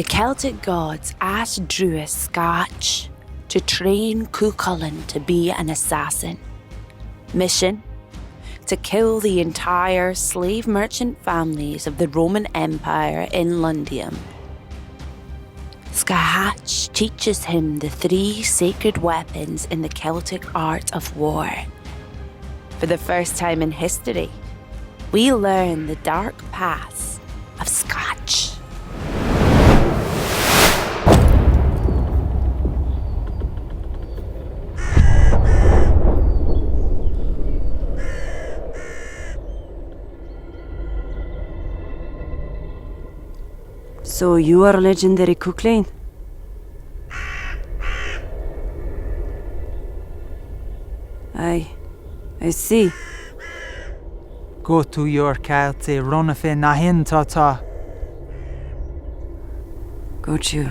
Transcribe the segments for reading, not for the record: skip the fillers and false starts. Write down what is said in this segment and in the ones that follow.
The Celtic gods asked Druid Scotch to train Cuchulainn to be an assassin. Mission: to kill the entire slave merchant families of the Roman Empire in Londinium. Scotch teaches him the 3 sacred weapons in the Celtic art of war. For the first time in history, we learn the dark paths of Scotch. So you are legendary Cuchulainn? I see. Go to your Calte Ronafe Nahin Tata. Go to.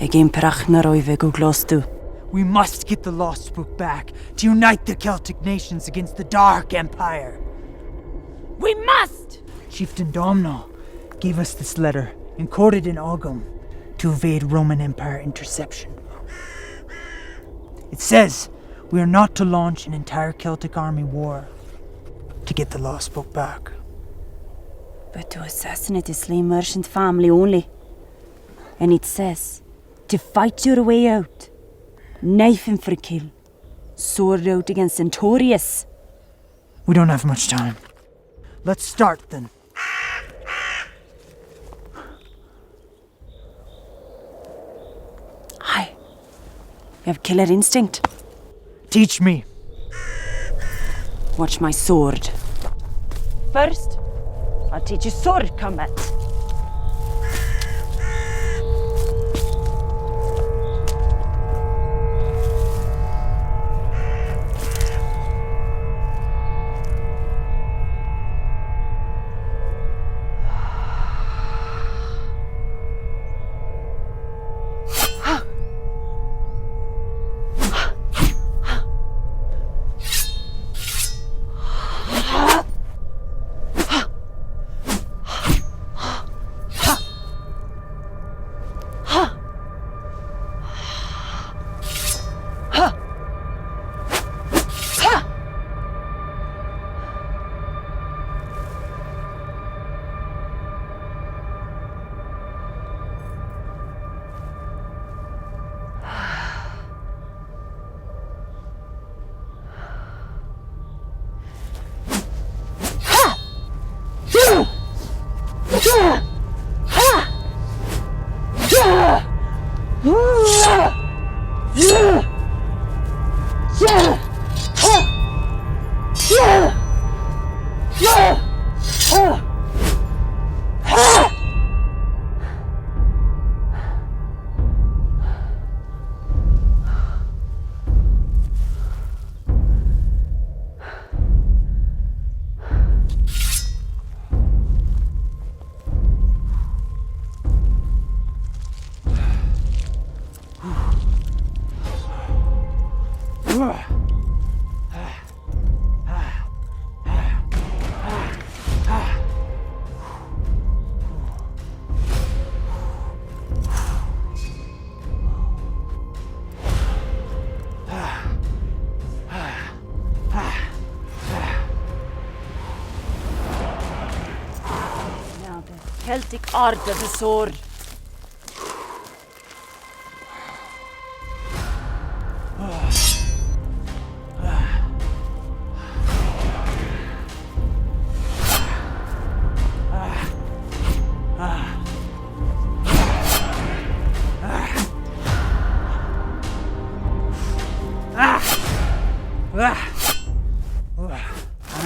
Again Prachnaroive go glostu. We must get the Lost Book back to unite the Celtic nations against the Dark Empire. We must! Chieftain Domno gave us this letter, encoded in Ogham, to evade Roman Empire interception. It says we are not to launch an entire Celtic army war to get the Lost Book back. But to assassinate the slave merchant family only. And it says, to fight your way out. Knife him for a kill. Sword out against Centaurius. We don't have much time. Let's start then. Aye. You have killer instinct. Teach me. Watch my sword. First, I'll teach you sword combat. Celtic art of the sword.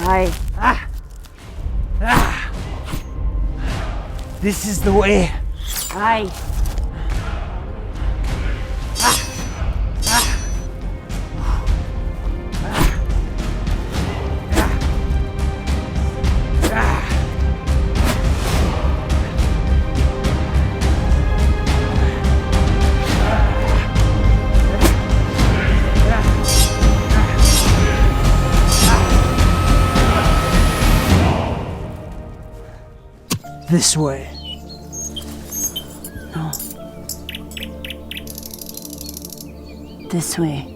Aye. This is the way. Aye. This way. No. This way.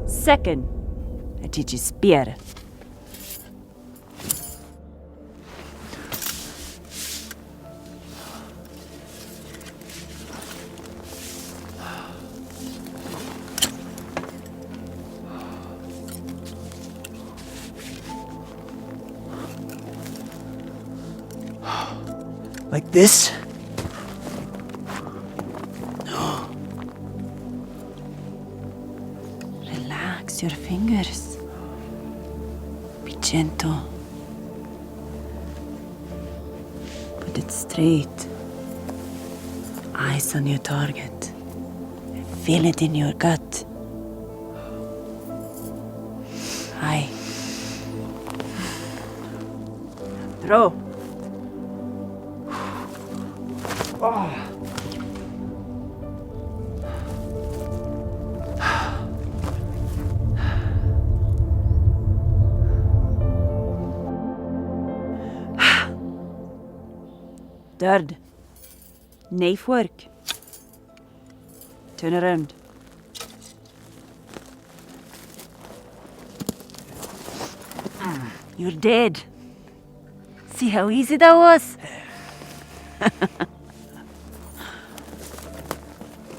Second, I teach you spear. Like this? Relax your fingers. Be gentle. Put it straight. Eyes on your target. Feel it in your gut. Aye. Throw. Third, knife work. Turn around. You're dead. See how easy that was?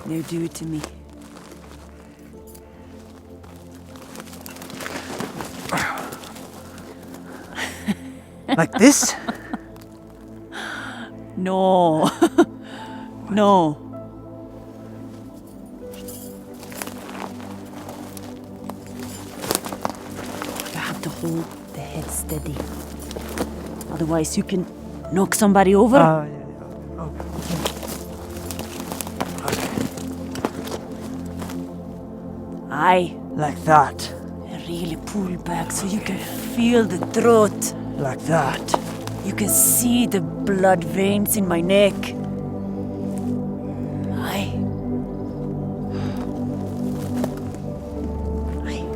Now do it to me. Like this? No. No. You have to hold the head steady. Otherwise you can knock somebody over. Aye. Like that. Really pull back so you can feel the throat. Like that. You can see the blood veins in my neck. Aye. Aye.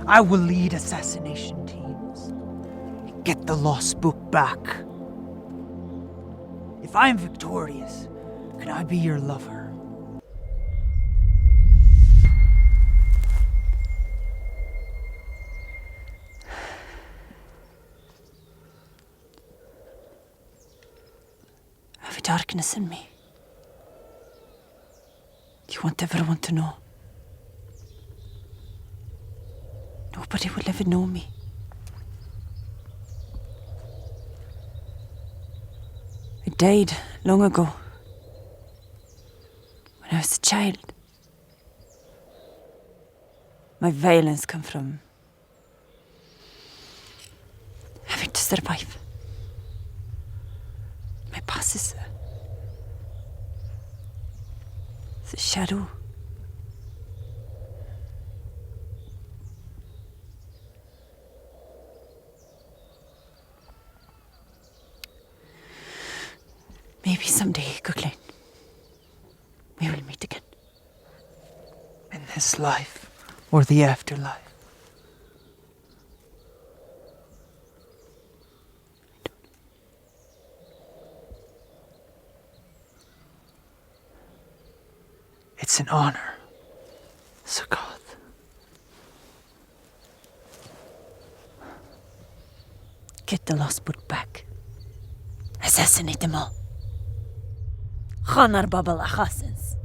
I will lead assassination teams. Get the lost book back. If I'm victorious, can I be your lover? Have a darkness in me. You want everyone to know. Nobody will ever know me. I died long ago. When I was a child. My violence come from having to survive. My past is a shadow. Maybe someday, Coughlin, we will meet again. In this life or the afterlife? It's an honor, Sukkot. Get the lost book back. Assassinate them all. Khanar Babal assassins.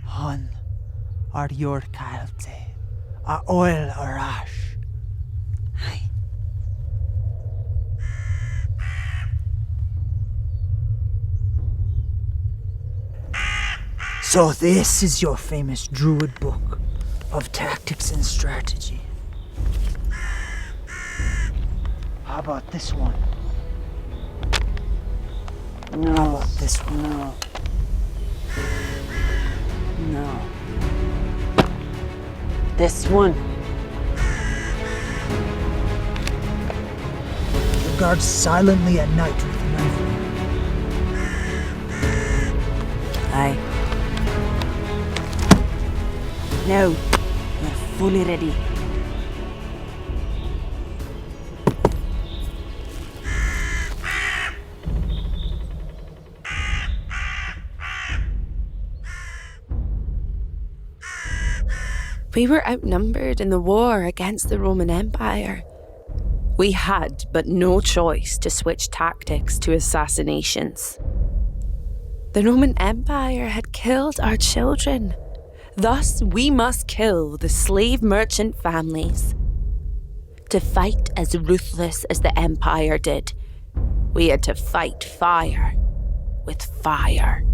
Han are your kalte, a oil or ash. Aye. So this is your famous druid book of tactics and strategy. How about this one? No. How about this one? No. No. This one. You guard silently at night with a knife. Aye. Now, we're fully ready. We were outnumbered in the war against the Roman Empire. We had but no choice to switch tactics to assassinations. The Roman Empire had killed our children. Thus, we must kill the slave merchant families. To fight as ruthless as the Empire did, we had to fight fire with fire.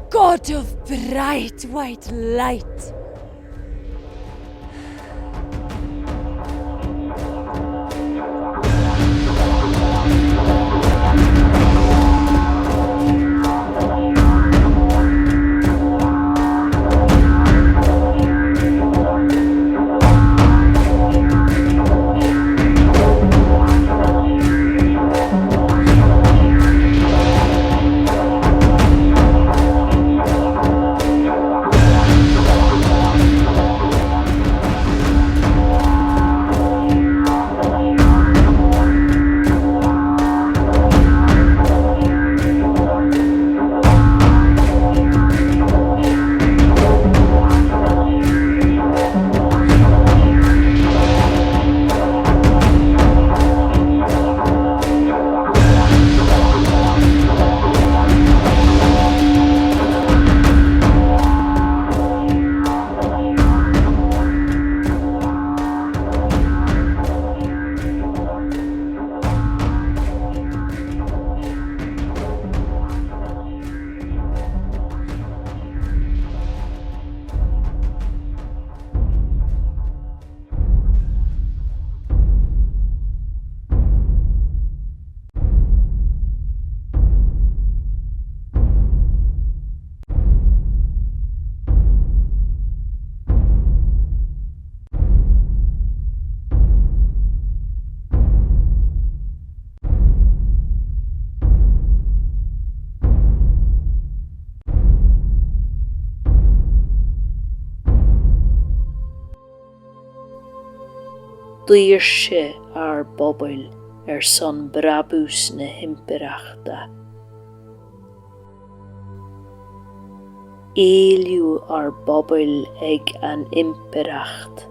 God of bright white light. Díirse ar bobail son brabús na himpireachta. Éiliú ar bobail ag an impireacht.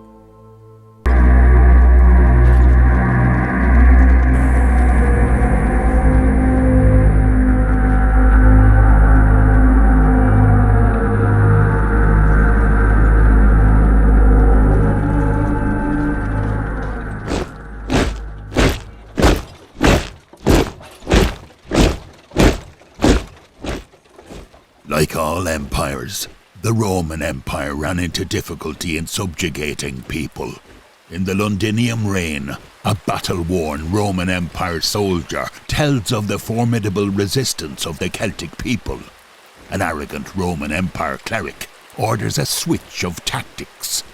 Like all empires, the Roman Empire ran into difficulty in subjugating people. In the Londinium reign, a battle-worn Roman Empire soldier tells of the formidable resistance of the Celtic people. An arrogant Roman Empire cleric orders a switch of tactics.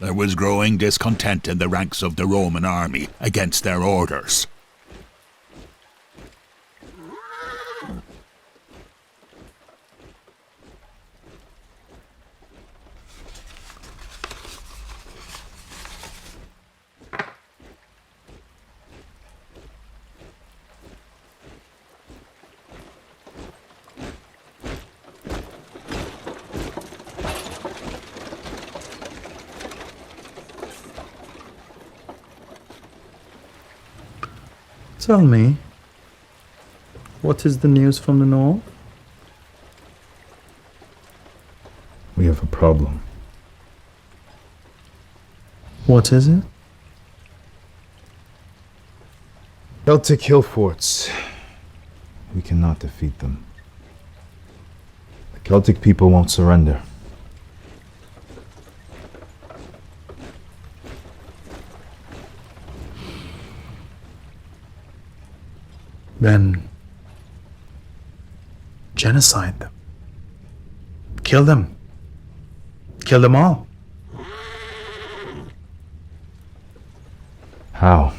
There was growing discontent in the ranks of the Roman army against their orders. Tell me, what is the news from the north? We have a problem. What is it? Celtic hill forts. We cannot defeat them. The Celtic people won't surrender. Then genocide them. Kill them. Kill them all. How?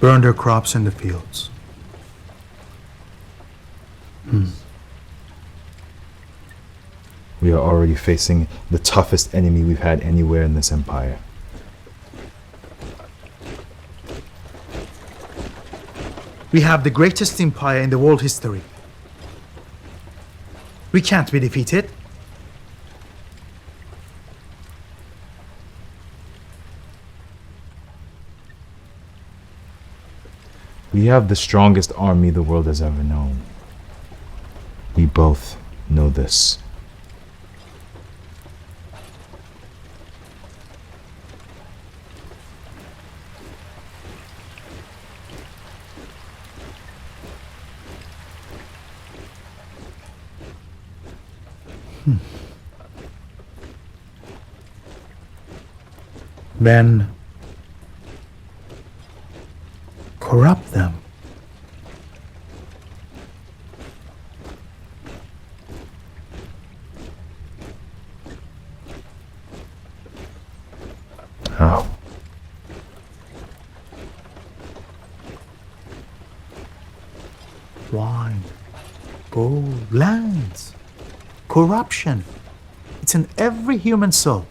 Burn their crops in the fields. We are already facing the toughest enemy we've had anywhere in this empire. We have the greatest empire in the world history. We can't be defeated. We have the strongest army the world has ever known. We both know this. Then corrupt them. How? Wine, gold, lands, corruption. It's in every human soul.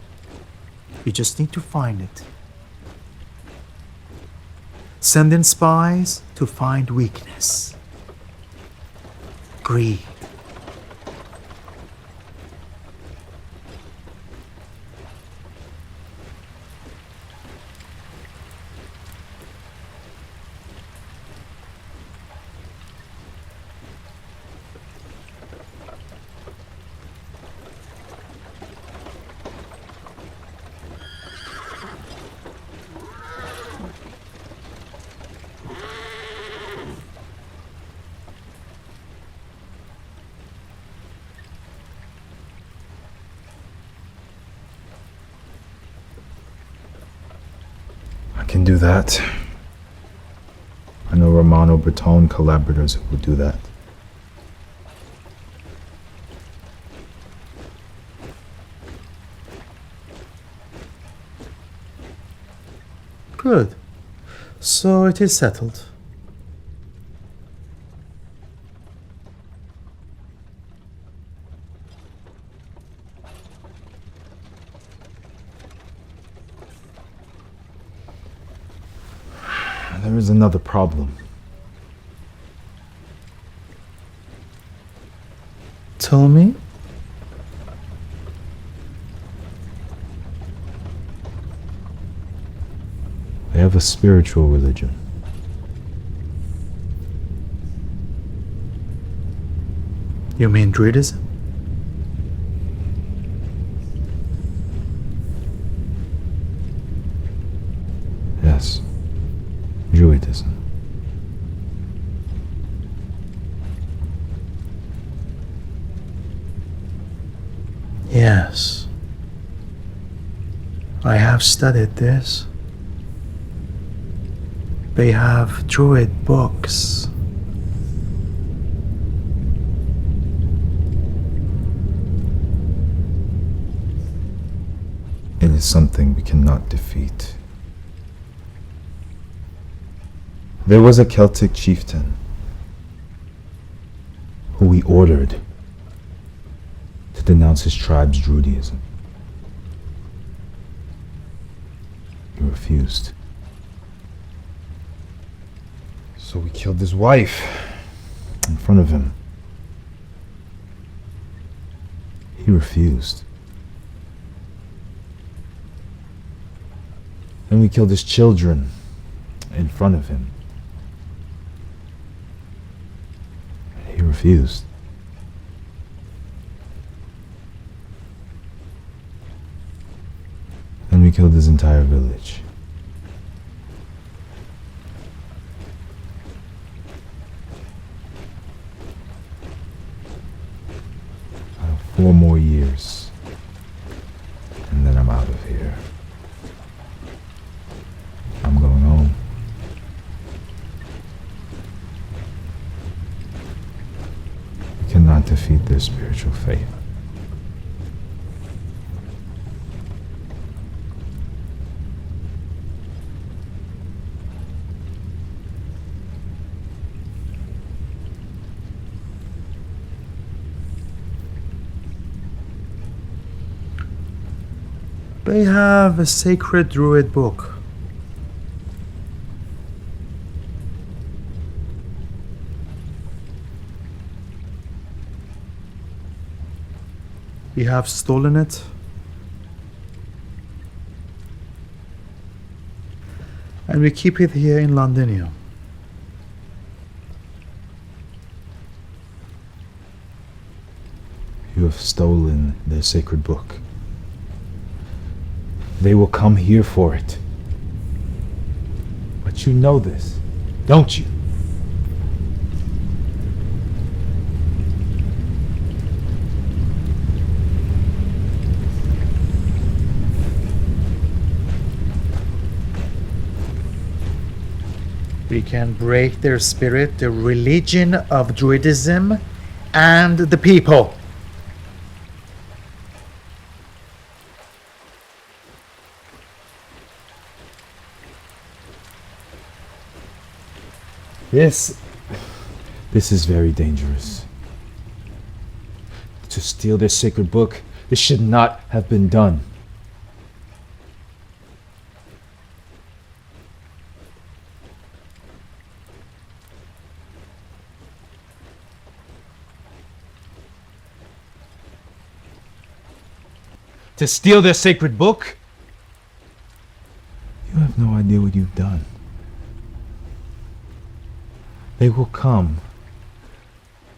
You just need to find it. Send in spies to find weakness, greed. I can do that. I know Romano Breton collaborators who will do that. Good. So it is settled. There is another problem. Tell me. They have a spiritual religion. You mean Druidism? Yes. Druidism. Yes. I have studied this. They have Druid books. is something we cannot defeat. There was a Celtic chieftain who we ordered to denounce his tribe's Druidism. He refused. So we killed his wife in front of him. He refused. Then we killed his children in front of him. He refused. Then we killed his entire village. I have 4 more years, and then I'm out of here. I'm going home. We cannot defeat their spiritual faith. They have a sacred druid book. We have stolen it. And we keep it here in Londinium. You have stolen their sacred book. They will come here for it. But you know this, don't you? We can break their spirit, the religion of Druidism, and the people. This is very dangerous. To steal their sacred book, this should not have been done. To steal their sacred book? You have no idea what you've done. They will come,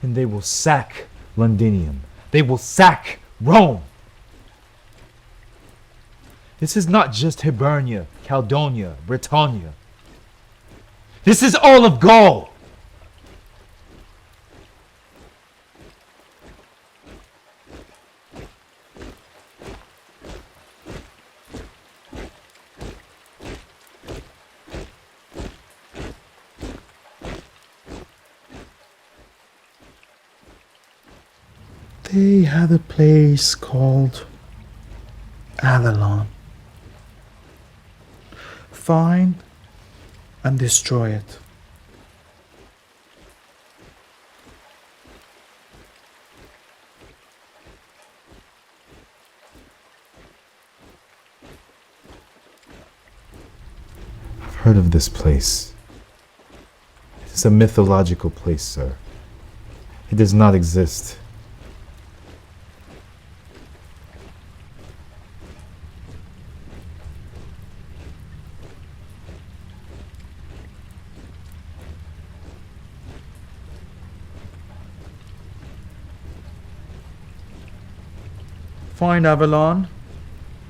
and they will sack Londinium. They will sack Rome. This is not just Hibernia, Caledonia, Britannia. This is all of Gaul. They had a place called Avalon. Find and destroy it. I've heard of this place. It is a mythological place, sir. It does not exist. Find Avalon,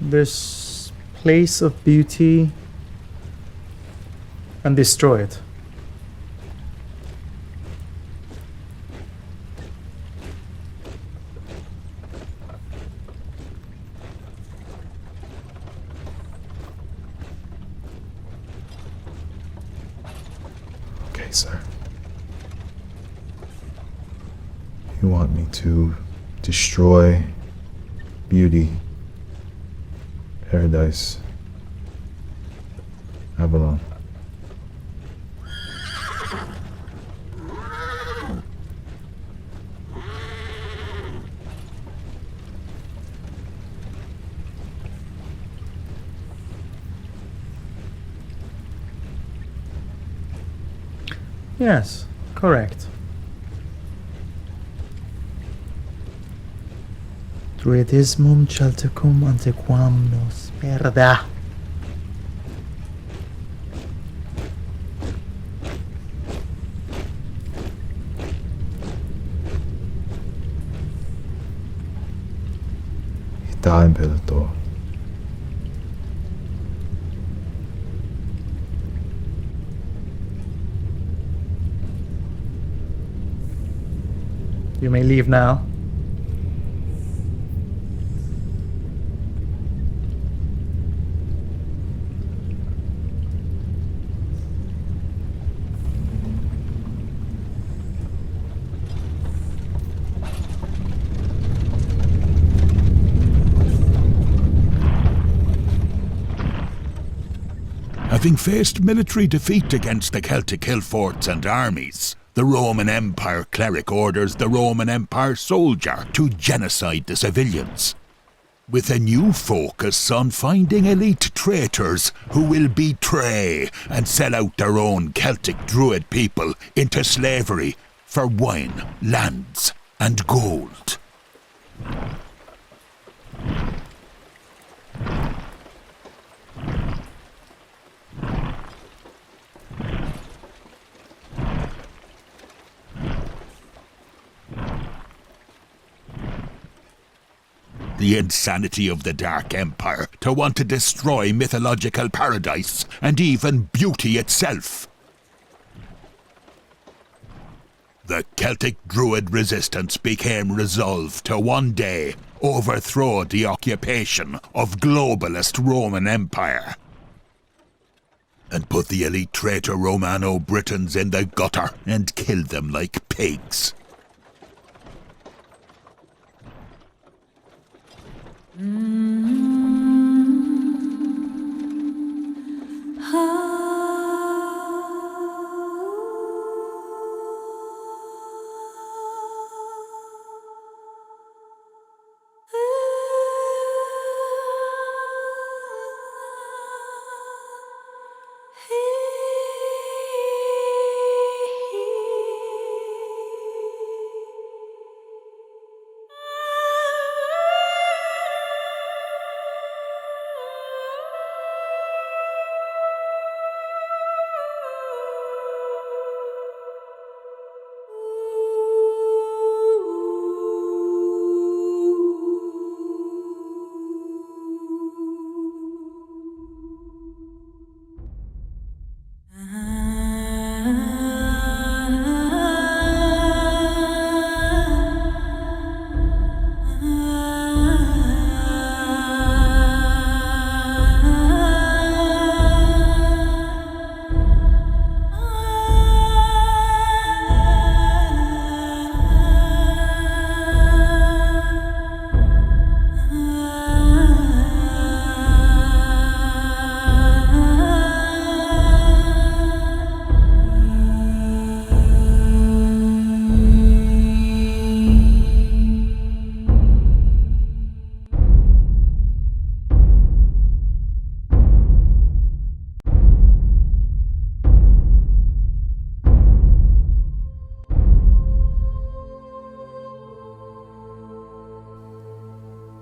this place of beauty, and destroy it. Okay, sir. You want me to destroy beauty Paradise. Avalon. Yes, correct. Druidismum Celticum antiquam nos perda. Da Imperator. You may leave now. Having faced military defeat against the Celtic hill forts and armies, the Roman Empire cleric orders the Roman Empire soldier to genocide the civilians, with a new focus on finding elite traitors who will betray and sell out their own Celtic Druid people into slavery for wine, lands, and gold. The insanity of the Dark Empire to want to destroy mythological paradise and even beauty itself. The Celtic Druid resistance became resolved to one day overthrow the occupation of globalist Roman Empire and put the elite traitor Romano-Britons in the gutter and kill them like pigs.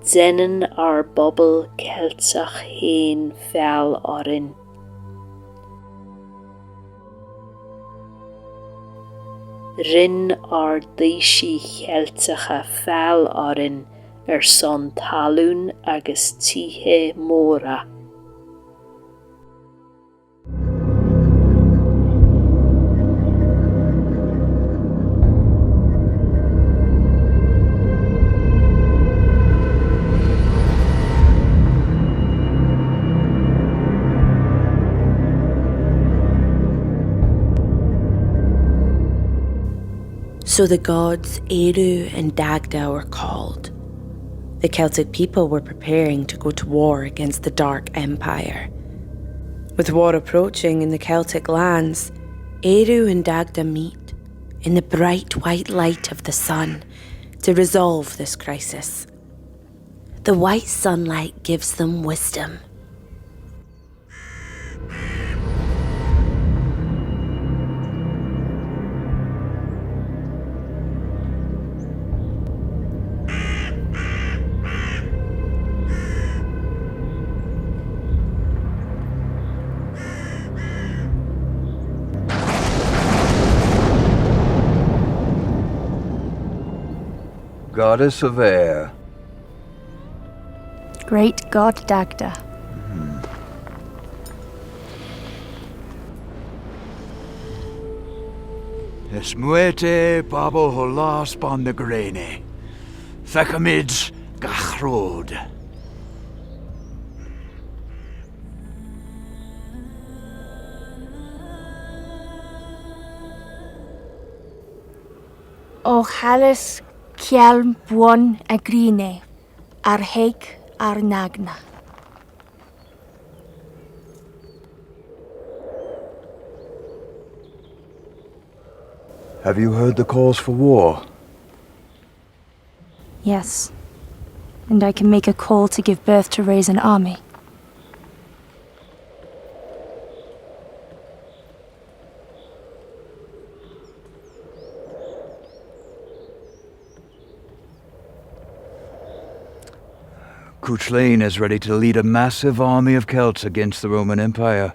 Zennen ar bobl Celtach hen fel orin. Rin ar deishi Celtacha fel orin son talún agus tithe móra. So the gods Eru and Dagda were called, The Celtic people were preparing to go to war against the Dark Empire. With war approaching in the Celtic lands, Eru and Dagda meet in the bright white light of the sun to resolve this crisis. The white sunlight gives them wisdom. Goddess of air. Great God Dagda. Esmuete babo holas bon the grene. Fecamids gachrod. O Halis Kielm Buon Agrine. Arheik Arnagna. Have you heard the calls for war? Yes. And I can make a call to give birth to raise an army. Cuchulainn is ready to lead a massive army of Celts against the Roman Empire.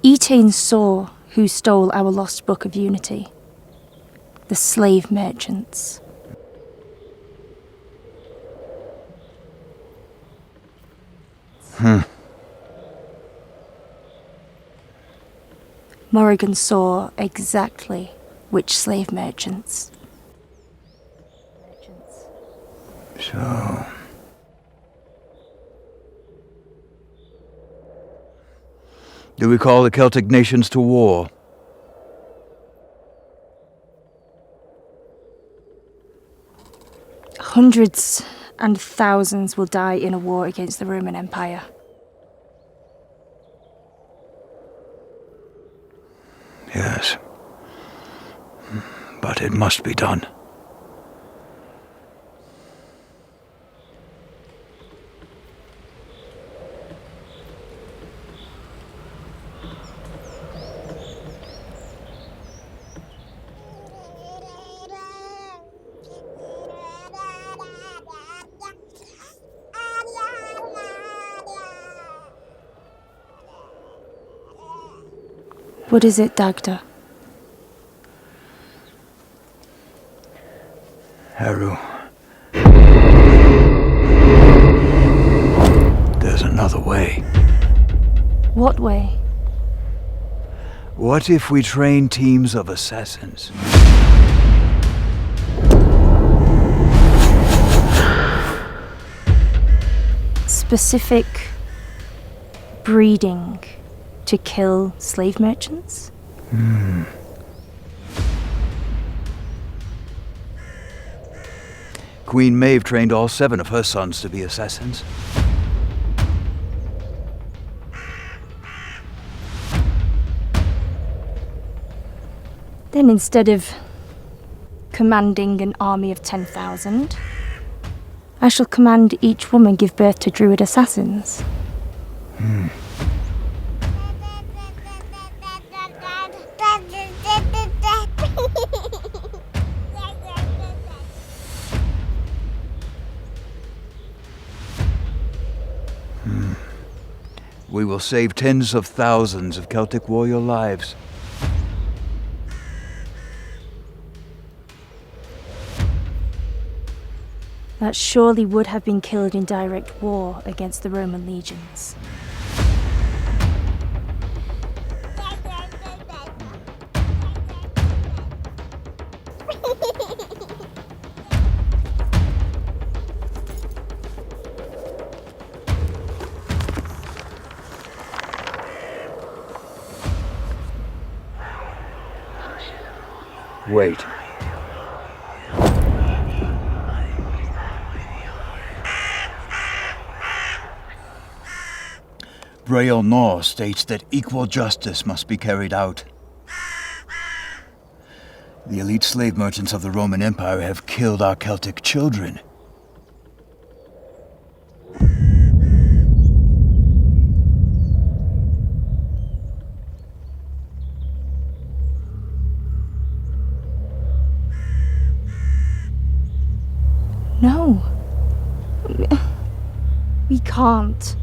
Etain saw who stole our lost book of unity. The slave merchants. Morrigan saw exactly which slave merchants. So... do we call the Celtic nations to war? Hundreds and thousands will die in a war against the Roman Empire. Yes. But it must be done. What is it, Dagda? Haru. There's another way. What way? What if we train teams of assassins? Specific breeding to kill slave merchants? Queen Maeve trained all 7 of her sons to be assassins. Then instead of commanding an army of 10,000, I shall command each woman give birth to druid assassins. We will save tens of thousands of Celtic warrior lives. That surely would have been killed in direct war against the Roman legions. Wait. Braille Law states that equal justice must be carried out. The elite slave merchants of the Roman Empire have killed our Celtic children. No. We can't.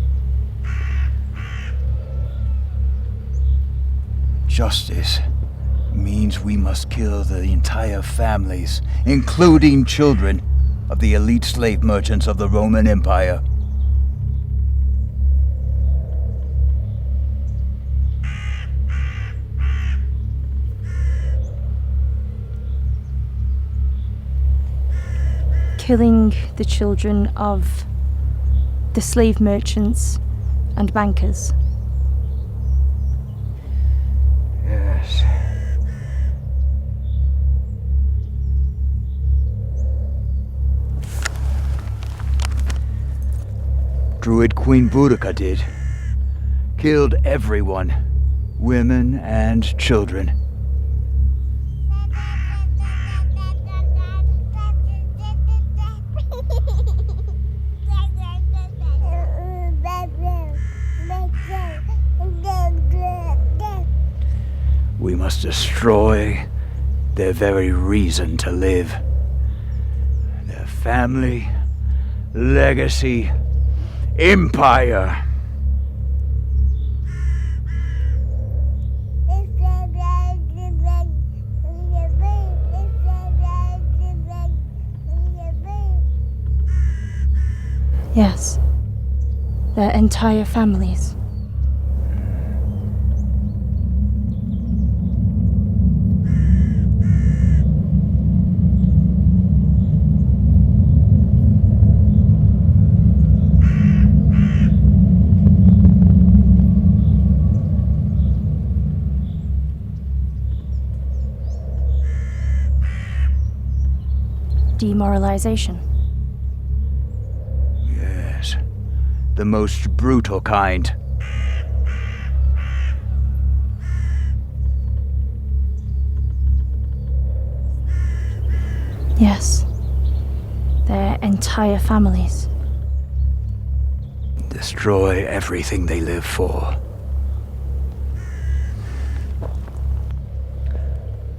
Justice means we must kill the entire families, including children, of the elite slave merchants of the Roman Empire. Killing the children of the slave merchants and bankers. Yes. Druid Queen Boudica did. Killed everyone, women and children. We must destroy their very reason to live. Their family, legacy, empire. Yes. Their entire families. Demoralization. Yes, the most brutal kind. Yes. Their entire families. Destroy everything they live for.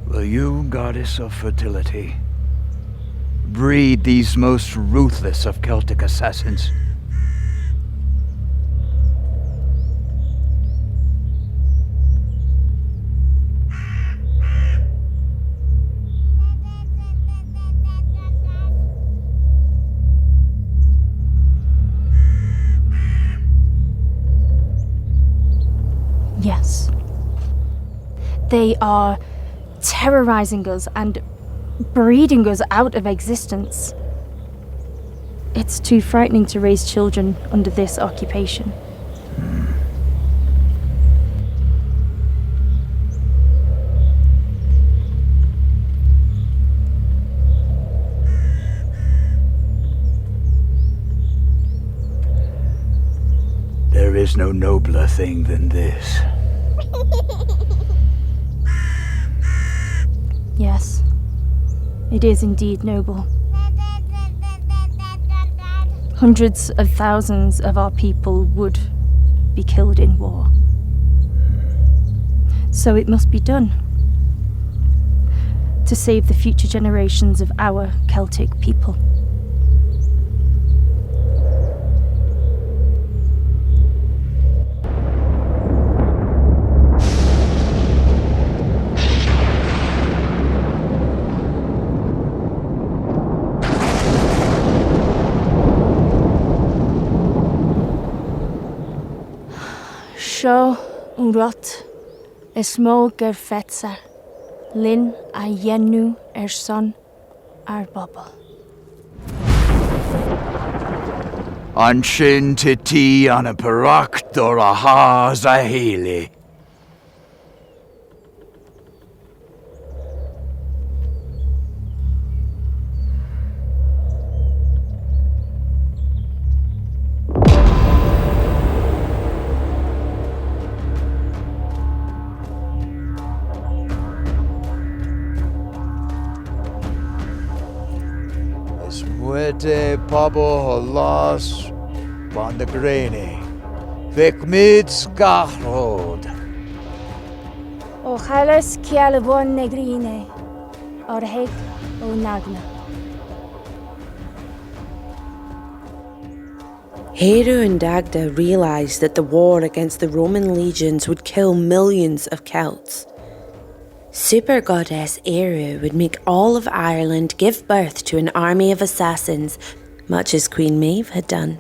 Will you, goddess of fertility, breed these most ruthless of Celtic assassins? Yes. They are terrorizing us and breeding us out of existence. It's too frightening to raise children under this occupation. There is no nobler thing than this. Yes. It is indeed noble. Hundreds of thousands of our people would be killed in war. So it must be done. To save the future generations of our Celtic people. Seo rot is mó gur fetsa, lin a dhéanú son ar bobal. An sin tití an a paracht dor a hás a héile. Wete pabo halas van de grene. Vik mid skachrod. O chalas cialabon negrine. Or heg o nagna. Heru and Dagda realised that the war against the Roman legions would kill millions of Celts. Super goddess Eru would make all of Ireland give birth to an army of assassins, much as Queen Maeve had done.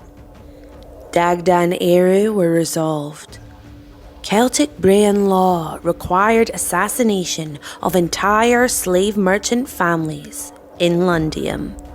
Dagda and Eru were resolved. Celtic Brehon law required assassination of entire slave merchant families in Lundium.